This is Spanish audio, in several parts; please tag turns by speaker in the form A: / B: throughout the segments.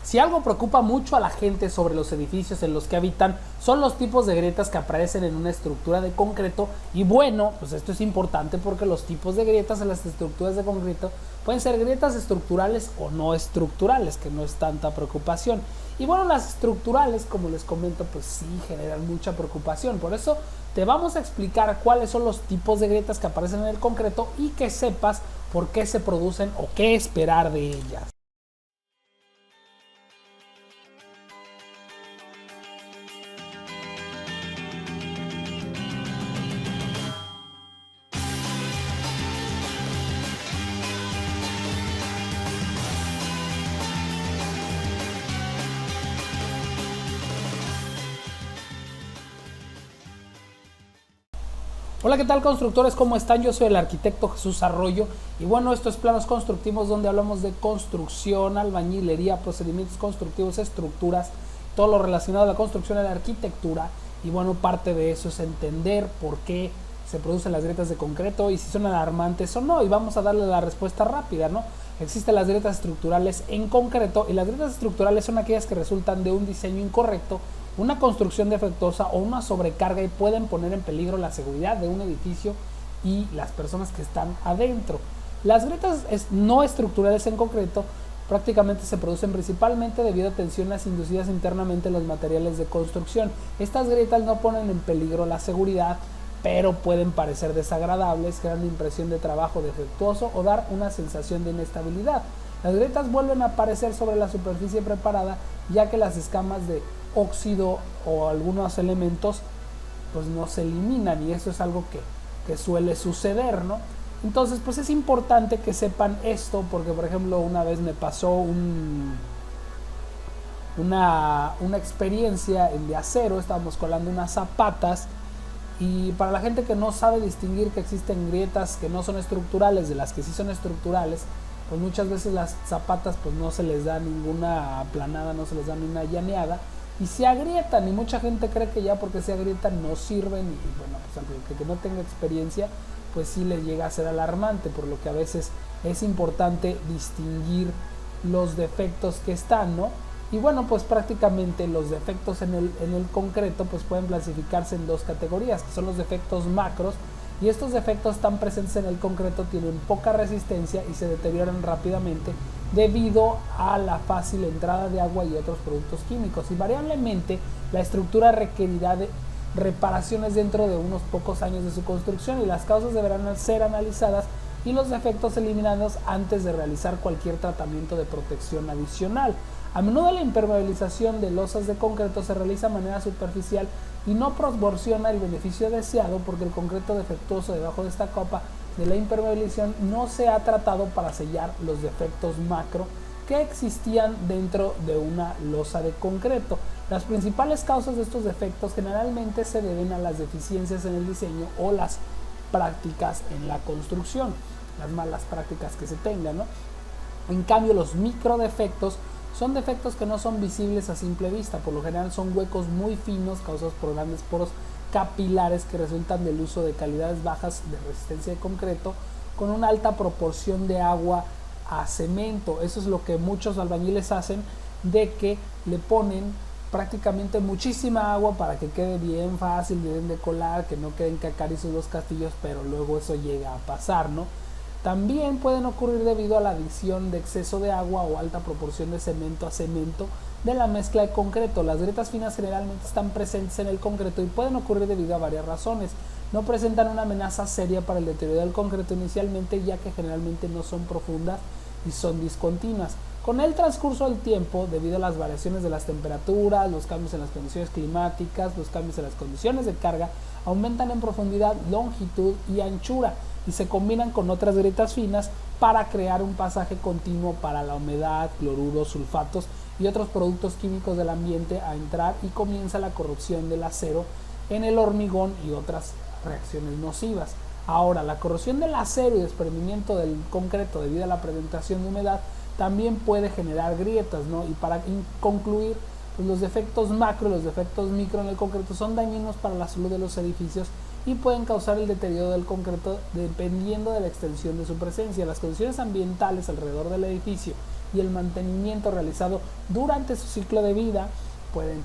A: Si algo preocupa mucho a la gente sobre los edificios en los que habitan, son los tipos de grietas que aparecen en una estructura de concreto. Y bueno, pues esto es importante porque los tipos de grietas en las estructuras de concreto pueden ser grietas estructurales o no estructurales, que no es tanta preocupación. Y bueno, las estructurales, como les comento, pues sí generan mucha preocupación. Por eso te vamos a explicar cuáles son los tipos de grietas que aparecen en el concreto y que sepas por qué se producen o qué esperar de ellas. Hola, ¿qué tal, constructores? ¿Cómo están? Yo soy el arquitecto Jesús Arroyo y bueno, esto es Planos Constructivos, donde hablamos de construcción, albañilería, procedimientos constructivos, estructuras, todo lo relacionado a la construcción y la arquitectura. Y bueno, parte de eso es entender por qué se producen las grietas de concreto y si son alarmantes o no, y vamos a darle la respuesta rápida, ¿no? Existen las grietas estructurales en concreto, y las grietas estructurales son aquellas que resultan de un diseño incorrecto, una construcción defectuosa o una sobrecarga, y pueden poner en peligro la seguridad de un edificio y las personas que están adentro. Las grietas no estructurales en concreto prácticamente se producen principalmente debido a tensiones inducidas internamente en los materiales de construcción. Estas grietas no ponen en peligro la seguridad, pero pueden parecer desagradables, creando impresión de trabajo defectuoso o dar una sensación de inestabilidad. Las grietas vuelven a aparecer sobre la superficie preparada, ya que las escamas de óxido o algunos elementos pues no se eliminan, y eso es algo que suele suceder, ¿no? Entonces pues es importante que sepan esto, porque por ejemplo una vez me pasó una experiencia en de acero. Estábamos colando unas zapatas, y para la gente que no sabe distinguir que existen grietas que no son estructurales de las que sí son estructurales, pues muchas veces las zapatas pues no se les da ninguna aplanada, no se les da ni una llaneada y se agrietan, y mucha gente cree que ya porque se agrietan no sirven, y bueno, pues al que no tenga experiencia pues sí le llega a ser alarmante, por lo que a veces es importante distinguir los defectos que están, ¿no? Y bueno, pues prácticamente los defectos en el concreto pues pueden clasificarse en dos categorías, que son los defectos macros, y estos defectos tan presentes en el concreto tienen poca resistencia y se deterioran rápidamente debido a la fácil entrada de agua y otros productos químicos, y variablemente la estructura requerirá de reparaciones dentro de unos pocos años de su construcción, y las causas deberán ser analizadas y los defectos eliminados antes de realizar cualquier tratamiento de protección adicional. A menudo la impermeabilización de losas de concreto se realiza de manera superficial y no proporciona el beneficio deseado, porque el concreto defectuoso debajo de esta capa de la impermeabilización no se ha tratado para sellar los defectos macro que existían dentro de una losa de concreto. Las principales causas de estos defectos generalmente se deben a las deficiencias en el diseño o las prácticas en la construcción, las malas prácticas que se tengan, ¿no? En cambio, los microdefectos son defectos que no son visibles a simple vista. Por lo general son huecos muy finos causados por grandes poros capilares que resultan del uso de calidades bajas de resistencia de concreto con una alta proporción de agua a cemento. Eso es lo que muchos albañiles hacen, de que le ponen prácticamente muchísima agua para que quede bien fácil, bien de colar, que no queden cacarizos los castillos, pero luego eso llega a pasar, ¿no? También pueden ocurrir debido a la adición de exceso de agua o alta proporción de cemento a cemento de la mezcla de concreto. Las grietas finas generalmente están presentes en el concreto y pueden ocurrir debido a varias razones. No presentan una amenaza seria para el deterioro del concreto inicialmente, ya que generalmente no son profundas y son discontinuas. Con el transcurso del tiempo, debido a las variaciones de las temperaturas, los cambios en las condiciones climáticas, los cambios en las condiciones de carga, aumentan en profundidad, longitud y anchura, y se combinan con otras grietas finas para crear un pasaje continuo para la humedad, cloruros, sulfatos y otros productos químicos del ambiente a entrar, y comienza la corrosión del acero en el hormigón y otras reacciones nocivas. Ahora, la corrosión del acero y desprendimiento del concreto debido a la penetración de humedad también puede generar grietas, ¿no? Y para concluir, pues los defectos macro y los defectos micro en el concreto son dañinos para la salud de los edificios y pueden causar el deterioro del concreto dependiendo de la extensión de su presencia. Las condiciones ambientales alrededor del edificio y el mantenimiento realizado durante su ciclo de vida pueden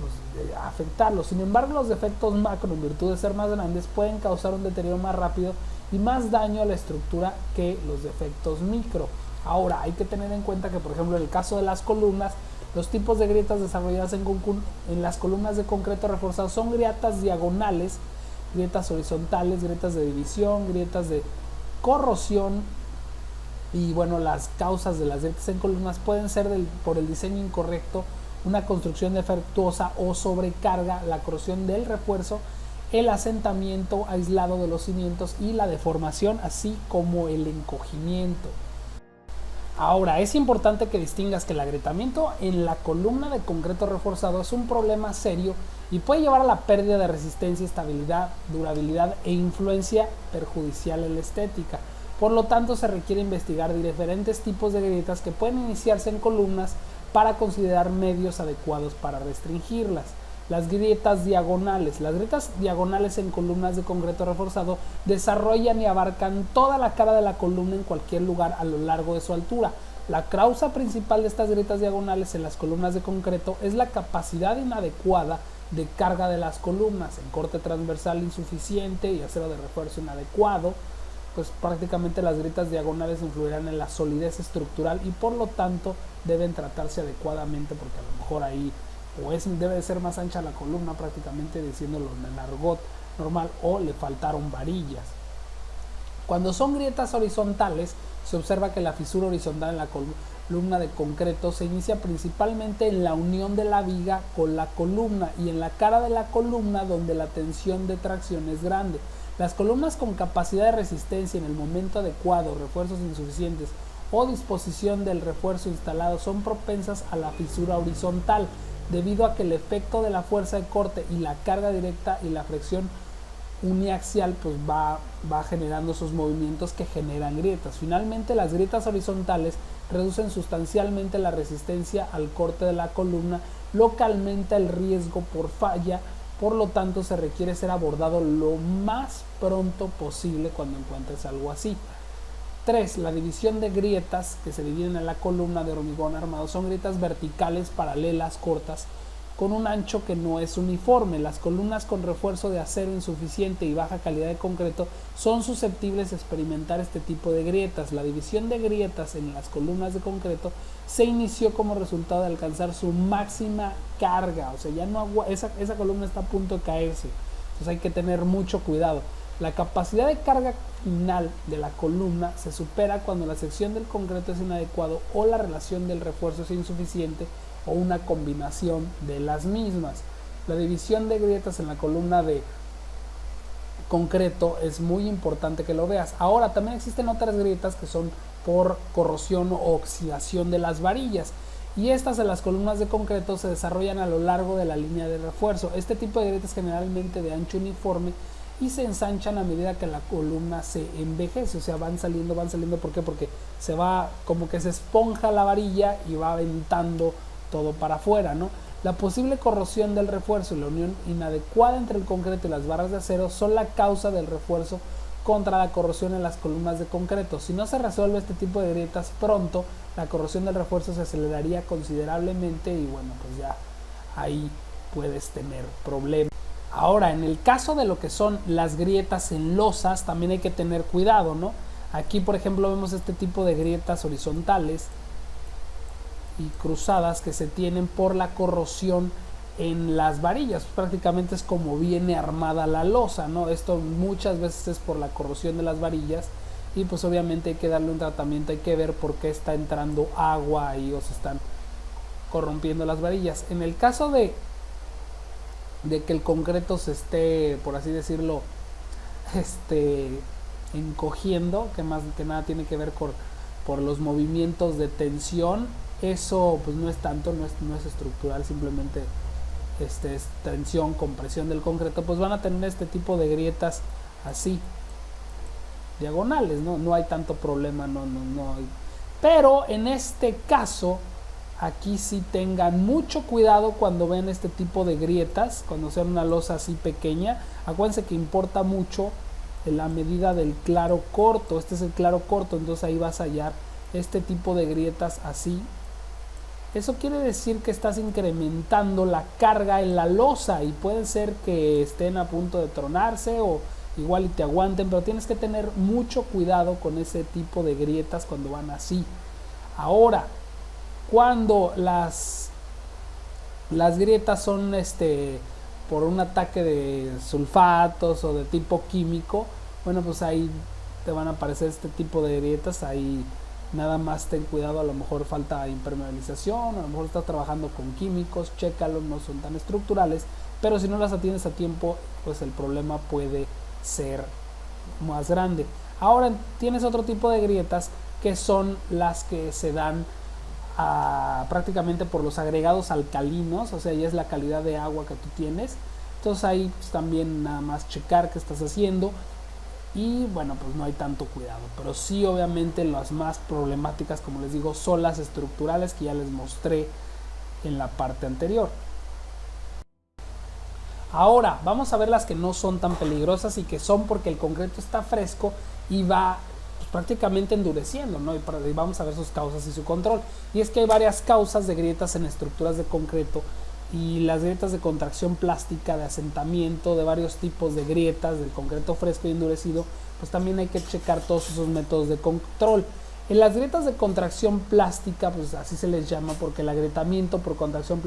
A: afectarlo. Sin embargo, los defectos macro, en virtud de ser más grandes, pueden causar un deterioro más rápido y más daño a la estructura que los defectos micro. Ahora, hay que tener en cuenta que, por ejemplo, en el caso de las columnas, los tipos de grietas desarrolladas en las columnas de concreto reforzado son grietas diagonales, grietas horizontales, grietas de división, grietas de corrosión. Y bueno, las causas de las grietas en columnas pueden ser por el diseño incorrecto, una construcción defectuosa o sobrecarga, la corrosión del refuerzo, el asentamiento aislado de los cimientos y la deformación, así como el encogimiento. Ahora, es importante que distingas que el agrietamiento en la columna de concreto reforzado es un problema serio y puede llevar a la pérdida de resistencia, estabilidad, durabilidad e influencia perjudicial en la estética. Por lo tanto, se requiere investigar diferentes tipos de grietas que pueden iniciarse en columnas para considerar medios adecuados para restringirlas. Las grietas diagonales. Las grietas diagonales en columnas de concreto reforzado desarrollan y abarcan toda la cara de la columna en cualquier lugar a lo largo de su altura. La causa principal de estas grietas diagonales en las columnas de concreto es la capacidad inadecuada de carga de las columnas, en corte transversal insuficiente y acero de refuerzo inadecuado. Pues prácticamente las grietas diagonales influirán en la solidez estructural y por lo tanto deben tratarse adecuadamente, porque a lo mejor ahí debe de ser más ancha la columna, prácticamente diciéndolo en el argot normal, o le faltaron varillas. Cuando son grietas horizontales, se observa que la fisura horizontal en la columna de concreto se inicia principalmente en la unión de la viga con la columna y en la cara de la columna donde la tensión de tracción es grande. Las columnas con capacidad de resistencia en el momento adecuado, refuerzos insuficientes o disposición del refuerzo instalado son propensas a la fisura horizontal, debido a que el efecto de la fuerza de corte y la carga directa y la fricción uniaxial pues va generando esos movimientos que generan grietas. Finalmente, las grietas horizontales reducen sustancialmente la resistencia al corte de la columna, lo que aumenta el riesgo por falla. Por lo tanto, se requiere ser abordado lo más pronto posible cuando encuentres algo así. 3. La división de grietas que se dividen en la columna de hormigón armado son grietas verticales, paralelas, cortas, con un ancho que no es uniforme. Las columnas con refuerzo de acero insuficiente y baja calidad de concreto son susceptibles de experimentar este tipo de grietas. La división de grietas en las columnas de concreto se inició como resultado de alcanzar su máxima carga, o sea, ya no esa columna está a punto de caerse, entonces hay que tener mucho cuidado. La capacidad de carga final de la columna se supera cuando la sección del concreto es inadecuado o la relación del refuerzo es insuficiente o una combinación de las mismas. La división de grietas en la columna de concreto es muy importante que lo veas. Ahora, también existen otras grietas que son por corrosión o oxidación de las varillas, y estas en las columnas de concreto se desarrollan a lo largo de la línea de refuerzo. Este tipo de grietas generalmente de ancho uniforme y se ensanchan a medida que la columna se envejece, o sea, van saliendo. ¿Por qué? Porque se va, como que se esponja la varilla y va aventando todo para afuera, ¿no? La posible corrosión del refuerzo y la unión inadecuada entre el concreto y las barras de acero son la causa del refuerzo contra la corrosión en las columnas de concreto. Si no se resuelve este tipo de grietas pronto, la corrosión del refuerzo se aceleraría considerablemente y bueno, pues ya ahí puedes tener problemas. Ahora, en el caso de lo que son las grietas en losas, también hay que tener cuidado, ¿no? Aquí, por ejemplo, vemos este tipo de grietas horizontales y cruzadas que se tienen por la corrosión en las varillas. Prácticamente es como viene armada la losa, ¿no? Esto muchas veces es por la corrosión de las varillas y pues obviamente hay que darle un tratamiento, hay que ver por qué está entrando agua ahí o se están corrompiendo las varillas. En el caso de que el concreto se esté, por así decirlo, encogiendo, que más que nada tiene que ver por los movimientos de tensión, eso pues no es tanto, no es estructural, simplemente es tensión, compresión del concreto, pues van a tener este tipo de grietas así, diagonales, no hay tanto problema, no hay. Pero en este caso, aquí sí tengan mucho cuidado cuando ven este tipo de grietas, cuando sean una losa así pequeña. Acuérdense que importa mucho la medida del claro corto, este es el claro corto, entonces ahí vas a hallar este tipo de grietas así eso quiere decir que estás incrementando la carga en la losa y puede ser que estén a punto de tronarse o igual y te aguanten, pero tienes que tener mucho cuidado con ese tipo de grietas cuando van así. Ahora, cuando las grietas son por un ataque de sulfatos o de tipo químico, bueno, pues ahí te van a aparecer este tipo de grietas. Ahí nada más ten cuidado, a lo mejor falta impermeabilización, a lo mejor estás trabajando con químicos, chécalo, no son tan estructurales, pero si no las atiendes a tiempo, pues el problema puede ser más grande. Ahora tienes otro tipo de grietas que son las que se dan prácticamente por los agregados alcalinos, o sea, ya es la calidad de agua que tú tienes. Entonces ahí pues, también nada más checar qué estás haciendo y bueno, pues no hay tanto cuidado, pero sí obviamente las más problemáticas, como les digo, son las estructurales que ya les mostré en la parte anterior. Ahora vamos a ver las que no son tan peligrosas y que son porque el concreto está fresco y va pues, prácticamente endureciendo, ¿no? Y vamos a ver sus causas y su control. Y es que hay varias causas de grietas en estructuras de concreto, y las grietas de contracción plástica, de asentamiento, de varios tipos de grietas del concreto fresco y endurecido, pues también hay que checar todos esos métodos de control. En las grietas de contracción plástica, pues así se les llama porque el agrietamiento por contracción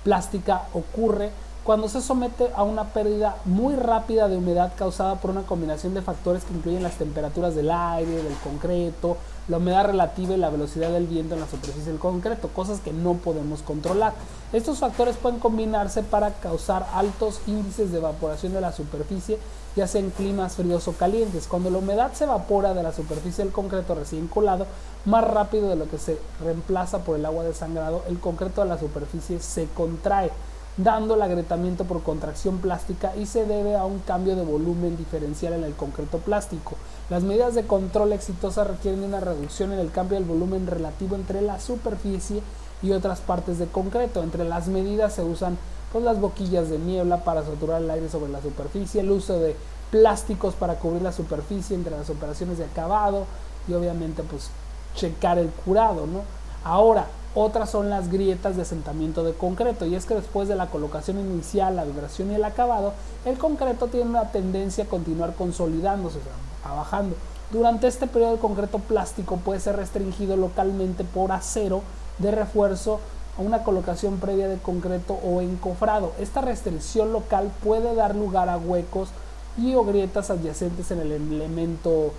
A: plástica ocurre cuando se somete a una pérdida muy rápida de humedad causada por una combinación de factores que incluyen las temperaturas del aire, del concreto, la humedad relativa y la velocidad del viento en la superficie del concreto, cosas que no podemos controlar. Estos factores pueden combinarse para causar altos índices de evaporación de la superficie, ya sea en climas fríos o calientes. Cuando la humedad se evapora de la superficie del concreto recién colado más rápido de lo que se reemplaza por el agua desangrado, el concreto de la superficie se contrae, dando el agrietamiento por contracción plástica, y se debe a un cambio de volumen diferencial en el concreto plástico. Las medidas de control exitosas requieren de una reducción en el cambio del volumen relativo entre la superficie y otras partes de concreto. Entre las medidas se usan pues, las boquillas de niebla para saturar el aire sobre la superficie, el uso de plásticos para cubrir la superficie entre las operaciones de acabado y obviamente pues checar el curado, ¿no? Ahora, otras son las grietas de asentamiento de concreto, y es que después de la colocación inicial, la vibración y el acabado, el concreto tiene una tendencia a continuar consolidándose, o sea, bajando. Durante este periodo el concreto plástico puede ser restringido localmente por acero de refuerzo a una colocación previa de concreto o encofrado. Esta restricción local puede dar lugar a huecos y o grietas adyacentes en el elemento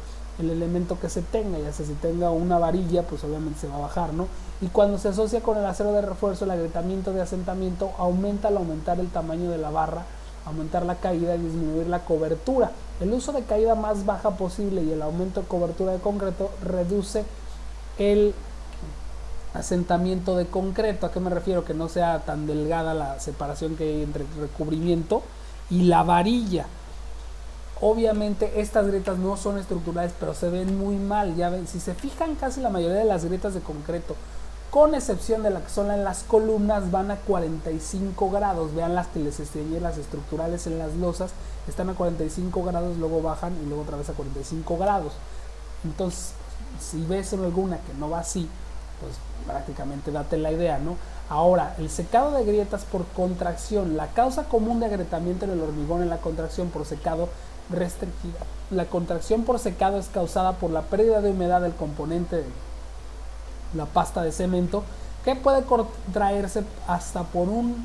A: que se tenga, ya sea si tenga una varilla, pues obviamente se va a bajar, ¿no? Y cuando se asocia con el acero de refuerzo, el agrietamiento de asentamiento aumenta al aumentar el tamaño de la barra, aumentar la caída y disminuir la cobertura. El uso de caída más baja posible y el aumento de cobertura de concreto reduce el asentamiento de concreto. ¿A qué me refiero? Que no sea tan delgada la separación que hay entre el recubrimiento y la varilla. Obviamente estas grietas no son estructurales, pero se ven muy mal. Ya ven, si se fijan, casi la mayoría de las grietas de concreto, con excepción de la que son en las columnas, van a 45 grados. Vean las que les enseñé, las estructurales en las losas, están a 45 grados, luego bajan y luego otra vez a 45 grados. Entonces, si ves en alguna que no va así, pues prácticamente date la idea, ¿no? Ahora, el secado de grietas por contracción. La causa común de agrietamiento en el hormigón es la contracción por secado restringida. La contracción por secado es causada por la pérdida de humedad del componente de la pasta de cemento, que puede contraerse hasta por un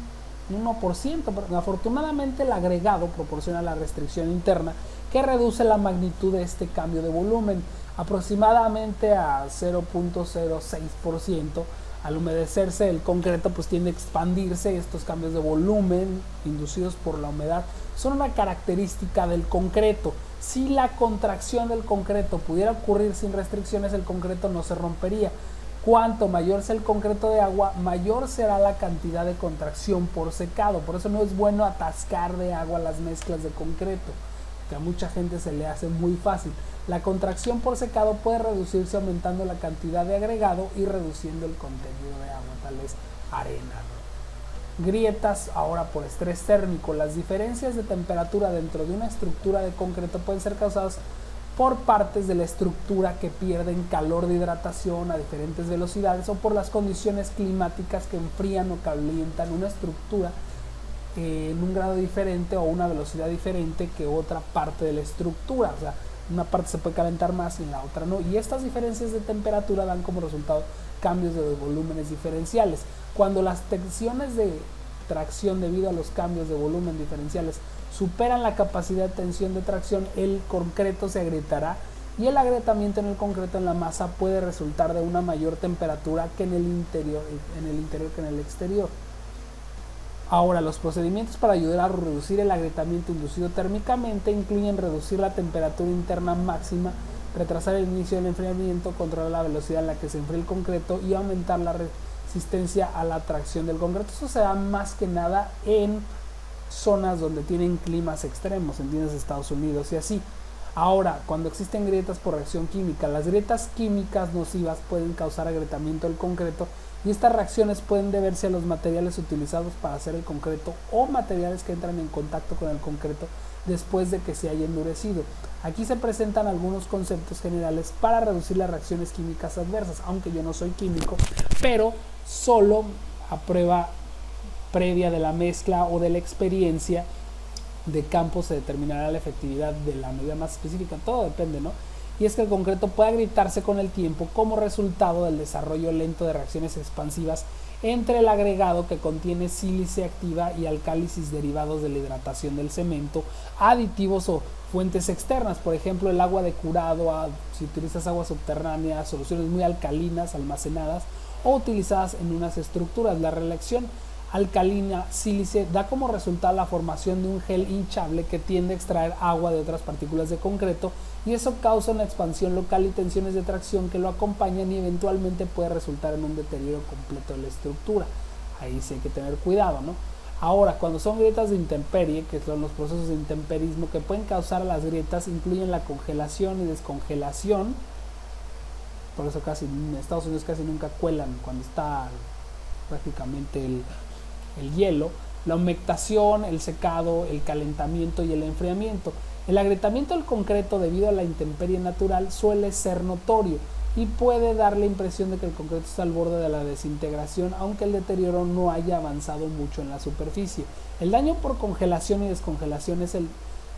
A: 1%. Pero afortunadamente el agregado proporciona la restricción interna que reduce la magnitud de este cambio de volumen aproximadamente a 0.06%. Al humedecerse el concreto pues tiende a expandirse. Estos cambios de volumen inducidos por la humedad son una característica del concreto. Si la contracción del concreto pudiera ocurrir sin restricciones, el concreto no se rompería. Cuanto mayor sea el concreto de agua, mayor será la cantidad de contracción por secado. Por eso no es bueno atascar de agua las mezclas de concreto, que a mucha gente se le hace muy fácil. La contracción por secado puede reducirse aumentando la cantidad de agregado y reduciendo el contenido de agua, tal vez arena, ¿no? Grietas ahora por estrés térmico. Las diferencias de temperatura dentro de una estructura de concreto pueden ser causadas por partes de la estructura que pierden calor de hidratación a diferentes velocidades o por las condiciones climáticas que enfrían o calientan una estructura en un grado diferente o una velocidad diferente que otra parte de la estructura. O sea, una parte se puede calentar más y la otra no. Y estas diferencias de temperatura dan como resultado cambios de volúmenes diferenciales. Cuando las tensiones de tracción debido a los cambios de volumen diferenciales superan la capacidad de tensión de tracción, el concreto se agrietará y el agrietamiento en el concreto en la masa puede resultar de una mayor temperatura que en el interior que en el exterior. Ahora, los procedimientos para ayudar a reducir el agrietamiento inducido térmicamente incluyen reducir la temperatura interna máxima, retrasar el inicio del enfriamiento, controlar la velocidad en la que se enfría el concreto y aumentar la resistencia a la tracción del concreto. Eso se da más que nada en zonas donde tienen climas extremos, entiendes, Estados Unidos y así. Ahora, cuando existen grietas por reacción química, las grietas químicas nocivas pueden causar agrietamiento del concreto y estas reacciones pueden deberse a los materiales utilizados para hacer el concreto o materiales que entran en contacto con el concreto después de que se haya endurecido. Aquí se presentan algunos conceptos generales para reducir las reacciones químicas adversas, aunque yo no soy químico, pero solo a prueba previa de la mezcla o de la experiencia de campo se determinará la efectividad de la medida más específica. Todo depende, ¿no? Y es que el concreto puede agrietarse con el tiempo como resultado del desarrollo lento de reacciones expansivas entre el agregado que contiene sílice activa y alcálisis derivados de la hidratación del cemento, aditivos o fuentes externas, por ejemplo el agua de curado, si utilizas agua subterránea, soluciones muy alcalinas almacenadas o utilizadas en unas estructuras. La reacción alcalina sílice da como resultado la formación de un gel hinchable que tiende a extraer agua de otras partículas de concreto y eso causa una expansión local y tensiones de tracción que lo acompañan y eventualmente puede resultar en un deterioro completo de la estructura. Ahí sí hay que tener cuidado, ¿no? Ahora, cuando son grietas de intemperie, que son los procesos de intemperismo que pueden causar las grietas, incluyen la congelación y descongelación. Por eso casi en Estados Unidos casi nunca cuelan cuando está prácticamente el hielo, la humectación, el secado, el calentamiento y el enfriamiento. El agrietamiento del concreto debido a la intemperie natural suele ser notorio y puede dar la impresión de que el concreto está al borde de la desintegración, aunque el deterioro no haya avanzado mucho en la superficie. El daño por congelación y descongelación es el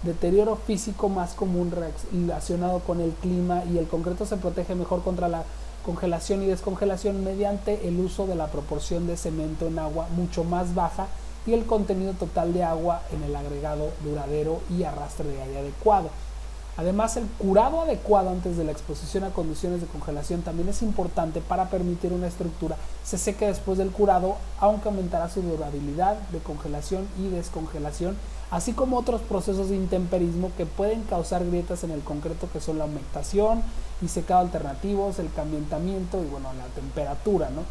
A: deterioro físico más común relacionado con el clima y el concreto se protege mejor contra la congelación y descongelación mediante el uso de la proporción de cemento en agua mucho más baja y el contenido total de agua en el agregado duradero y arrastre de aire adecuado. Además, el curado adecuado antes de la exposición a condiciones de congelación también es importante para permitir una estructura se seque después del curado, aunque aumentará su durabilidad de congelación y descongelación, así como otros procesos de intemperismo que pueden causar grietas en el concreto, que son la humectación y secado alternativos, el calentamiento y bueno, la temperatura, ¿no?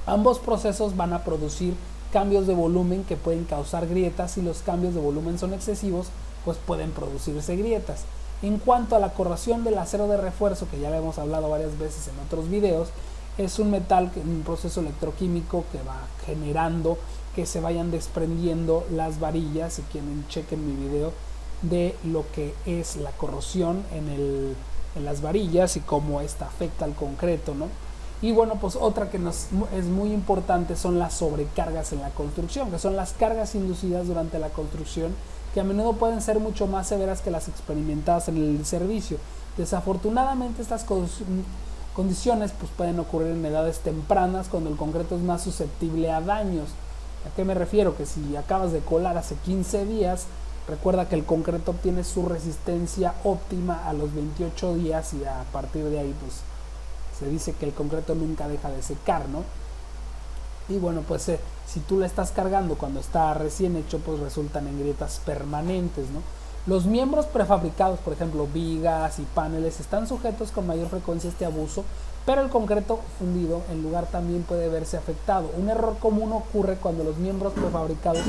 A: Ambos procesos van a producir cambios de volumen que pueden causar grietas. Si los cambios de volumen son excesivos, pues pueden producirse grietas. En cuanto a la corrosión del acero de refuerzo, que ya le hemos hablado varias veces en otros videos, es un metal que en un proceso electroquímico que va generando que se vayan desprendiendo las varillas. Si quieren, chequen mi video de lo que es la corrosión en las varillas y cómo esta afecta al concreto, ¿no? Y bueno, pues otra que es muy importante son las sobrecargas en la construcción, que son las cargas inducidas durante la construcción, que a menudo pueden ser mucho más severas que las experimentadas en el servicio. Desafortunadamente estas condiciones pues pueden ocurrir en edades tempranas, cuando el concreto es más susceptible a daños. ¿A qué me refiero? Que si acabas de colar hace 15 días, recuerda que el concreto obtiene su resistencia óptima a los 28 días y a partir de ahí pues se dice que el concreto nunca deja de secar, ¿no? Y bueno, pues si tú le estás cargando cuando está recién hecho, pues resultan en grietas permanentes, ¿no? Los miembros prefabricados, por ejemplo vigas y paneles, están sujetos con mayor frecuencia a este abuso, pero el concreto fundido en lugar también puede verse afectado. Un error común ocurre cuando los miembros prefabricados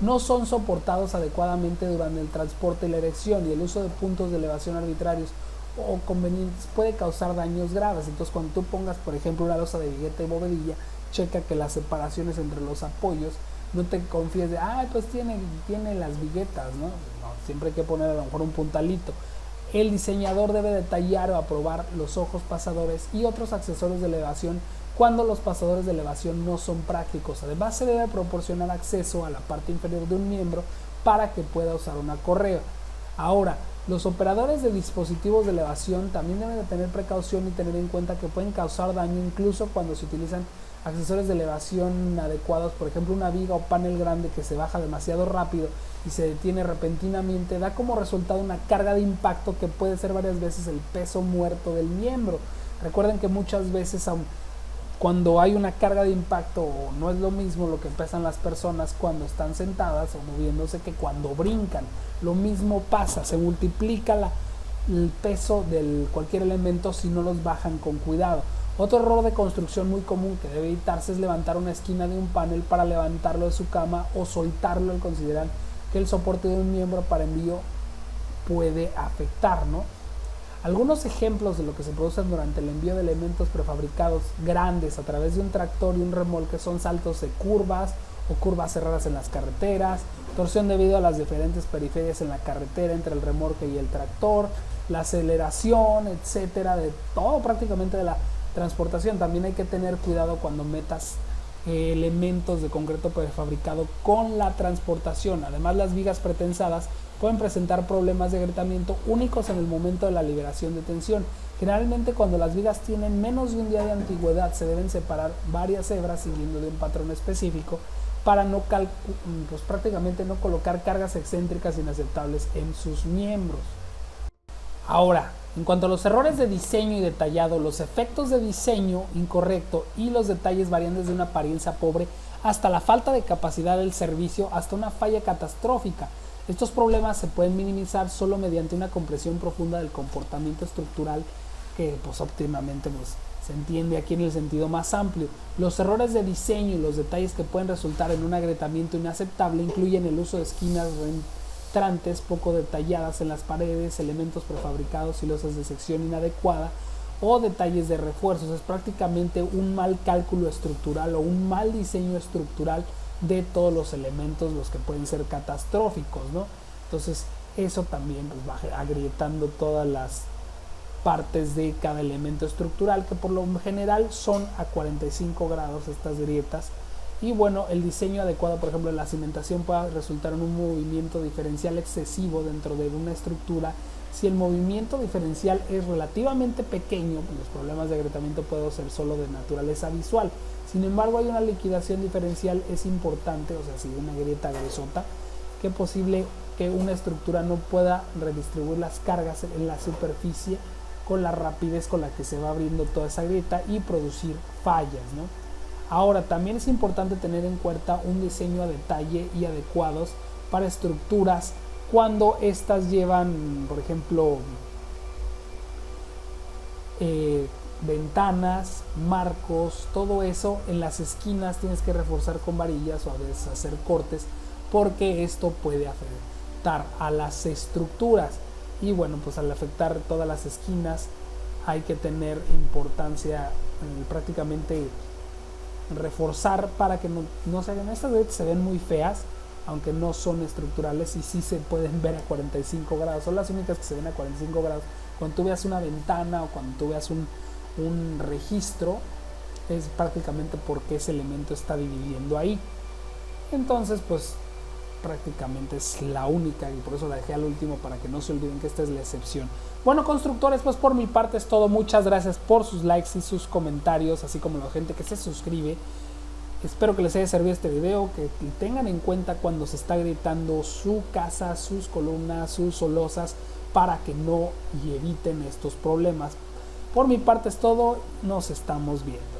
A: no son soportados adecuadamente durante el transporte y la erección, y el uso de puntos de elevación arbitrarios o convenientes puede causar daños graves. Entonces, cuando tú pongas, por ejemplo, una losa de vigueta y bovedilla, checa que las separaciones entre los apoyos, no te confíes de, pues tiene las viguetas, ¿no? No, siempre hay que poner a lo mejor un puntalito. el diseñador debe detallar o aprobar los ojos pasadores y otros accesorios de elevación cuando los pasadores de elevación no son prácticos. Además, se debe proporcionar acceso a la parte inferior de un miembro para que pueda usar una correa. Ahora, los operadores de dispositivos de elevación también deben de tener precaución y tener en cuenta que pueden causar daño incluso cuando se utilizan accesorios de elevación adecuados. Por ejemplo, una viga o panel grande que se baja demasiado rápido y se detiene repentinamente da como resultado una carga de impacto que puede ser varias veces el peso muerto del miembro. Recuerden que muchas veces cuando hay una carga de impacto no es lo mismo lo que pesan las personas cuando están sentadas o moviéndose que cuando brincan. Lo mismo pasa, se multiplica el peso de cualquier elemento si no los bajan con cuidado. Otro error de construcción muy común que debe evitarse es levantar una esquina de un panel para levantarlo de su cama o soltarlo al considerar que el soporte de un miembro para envío puede afectar, ¿no? Algunos ejemplos de lo que se producen durante el envío de elementos prefabricados grandes a través de un tractor y un remolque son saltos de curvas o curvas cerradas en las carreteras, torsión debido a las diferentes periferias en la carretera entre el remolque y el tractor, la aceleración, etcétera, de todo prácticamente de la transportación. También hay que tener cuidado cuando metas elementos de concreto prefabricado con la transportación. Además, las vigas pretensadas pueden presentar problemas de agrietamiento únicos en el momento de la liberación de tensión. Generalmente, cuando las vigas tienen menos de un día de antigüedad, se deben separar varias hebras siguiendo de un patrón específico para pues prácticamente no colocar cargas excéntricas inaceptables en sus miembros. Ahora, en cuanto a los errores de diseño y detallado, los efectos de diseño incorrecto y los detalles varían desde una apariencia pobre hasta la falta de capacidad del servicio, hasta una falla catastrófica. Estos problemas se pueden minimizar solo mediante una comprensión profunda del comportamiento estructural que pues óptimamente se entiende aquí en el sentido más amplio. Los errores de diseño y los detalles que pueden resultar en un agrietamiento inaceptable incluyen el uso de esquinas entrantes poco detalladas en las paredes, elementos prefabricados y losas de sección inadecuada o detalles de refuerzos. Es prácticamente un mal cálculo estructural o un mal diseño estructural de todos los elementos los que pueden ser catastróficos, ¿no? Entonces eso también pues, va agrietando todas las partes de cada elemento estructural, que por lo general son a 45 grados estas grietas. Y bueno, el diseño adecuado, por ejemplo, la cimentación puede resultar en un movimiento diferencial excesivo dentro de una estructura. Si el movimiento diferencial es relativamente pequeño, pues los problemas de agrietamiento pueden ser solo de naturaleza visual. Sin embargo, hay una liquidación diferencial, es importante, o sea, si una grieta gruesota, que es posible que una estructura no pueda redistribuir las cargas en la superficie con la rapidez con la que se va abriendo toda esa grieta y producir fallas, ¿no? Ahora, también es importante tener en cuenta un diseño a detalle y adecuados para estructuras cuando estas llevan, por ejemplo, ventanas, marcos, todo eso. En las esquinas tienes que reforzar con varillas o a veces hacer cortes porque esto puede afectar a las estructuras. Y bueno, pues al afectar todas las esquinas hay que tener importancia prácticamente reforzar para que no se hagan. Estas grietas se ven muy feas, aunque no son estructurales y sí se pueden ver a 45 grados. Son las únicas que se ven a 45 grados. Cuando tú veas una ventana o cuando tú veas un registro, es prácticamente porque ese elemento está dividiendo ahí. Entonces pues prácticamente es la única y por eso la dejé al último, para que no se olviden que esta es la excepción. Bueno, constructores, pues por mi parte es todo. Muchas gracias por sus likes y sus comentarios, así como la gente que se suscribe. Espero que les haya servido este video, que tengan en cuenta cuando se está gritando su casa, sus columnas, sus losas, para que no y eviten estos problemas. Por mi parte es todo, nos estamos viendo.